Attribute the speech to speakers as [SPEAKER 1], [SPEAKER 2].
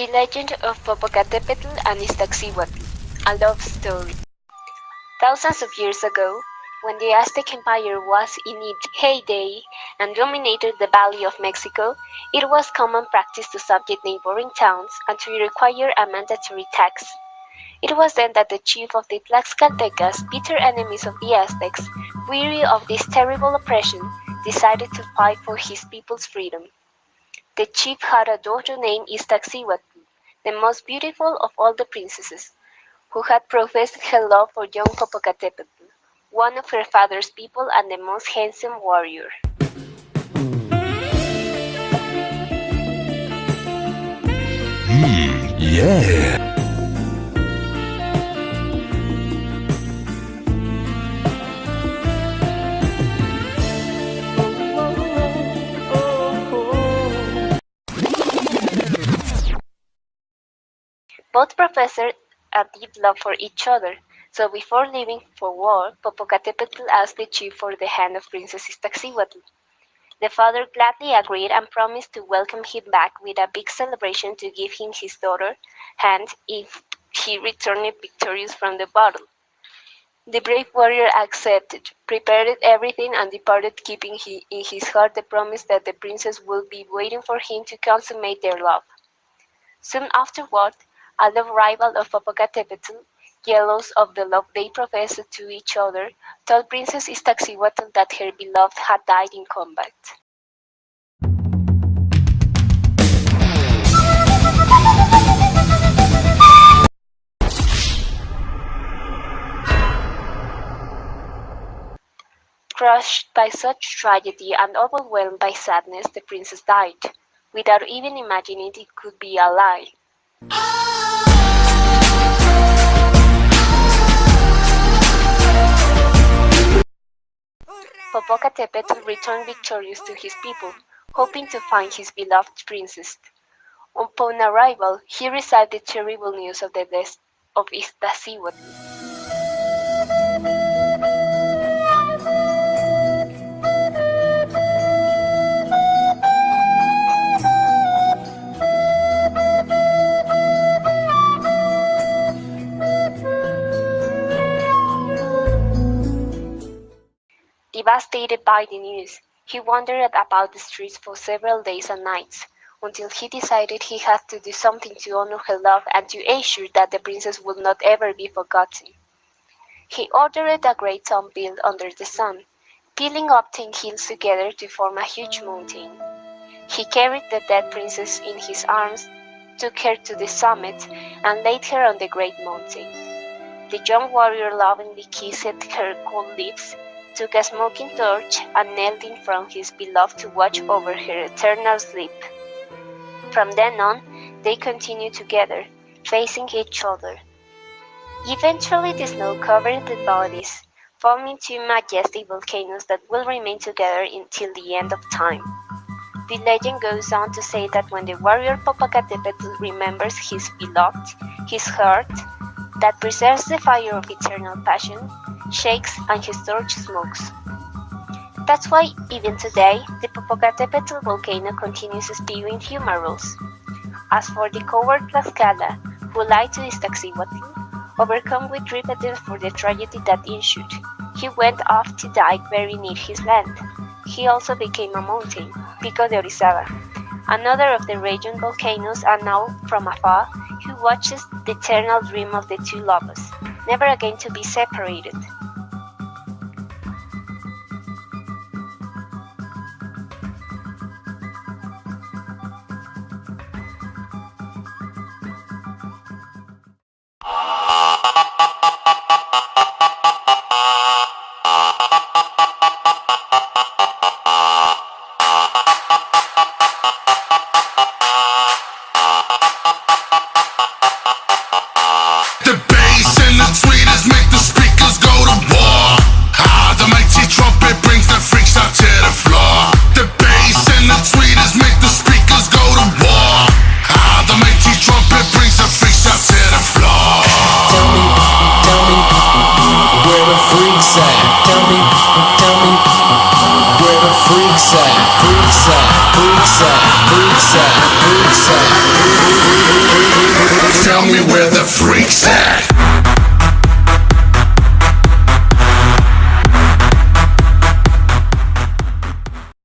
[SPEAKER 1] The Legend of Popocatepetl and Iztaccihuatl, a love story. Thousands of years ago, when the Aztec Empire was in its heyday and dominated the Valley of Mexico, it was common practice to subject neighboring towns and to require a mandatory tax. It was then that the chief of the Tlaxcaltecas, bitter enemies of the Aztecs, weary of this terrible oppression, decided to fight for his people's freedom. The chief had a daughter named Iztaccihuatl, the most beautiful of all the princesses, who had professed her love for young Popocatepetl, one of her father's people and the most handsome warrior.
[SPEAKER 2] Yeah.
[SPEAKER 1] Both professed a deep love for each other, so before leaving for war, Popocatepetl asked the chief for the hand of Princess Iztaccihuatl. The father gladly agreed and promised to welcome him back with a big celebration to give him his daughter's hand if he returned victorious from the battle. The brave warrior accepted, prepared everything, and departed, keeping in his heart the promise that the princess would be waiting for him to consummate their love. Soon afterward, a love rival of Popocatepetl, jealous of the love they professed to each other, told Princess Iztaccihuatl that her beloved had died in combat. Crushed by such tragedy and overwhelmed by sadness, the princess died, without even imagining it could be a lie. Popocatepetl returned victorious to his people, hoping to find his beloved princess. Upon arrival, he received the terrible news of the death of Iztaccihuatl. Devastated by the news, he wandered about the streets for several days and nights, until he decided he had to do something to honor her love and to ensure that the princess would not ever be forgotten. He ordered a great tomb built under the sun, piling up 10 hills together to form a huge mountain. He carried the dead princess in his arms, took her to the summit, and laid her on the great mountain. The young warrior lovingly kissed her cold lips, took a smoking torch, and knelt in front of his beloved to watch over her eternal sleep. From then on, they continued together, facing each other. Eventually the snow covered the bodies, forming two majestic volcanoes that will remain together until the end of time. The legend goes on to say that when the warrior Popocatepetl remembers his beloved, his heart, that preserves the fire of eternal passion, shakes and his torch smokes. That's why even today, the Popocatepetl volcano continues spewing fumaroles. As for the coward Tlaxcala, who lied to Iztaccihuatl, overcome with repentance for the tragedy that ensued, he went off to die very near his land. He also became a mountain, Pico de Orizaba, another of the region volcanoes, and now from afar he watches the eternal dream of the two lovers, never again to be separated.
[SPEAKER 2] The bass and the tweeters make the speakers go to war. Ah, the mighty trumpet brings the freaks out to the floor. The bass and the tweeters make the speakers go to war. Ah, the mighty trumpet brings the freaks out to the floor.
[SPEAKER 3] Tell me, where the freaks at? Tell me, where the freaks at? Freaks at, freaks at, freaks at, freaks at.
[SPEAKER 2] Tell me where the freaks at.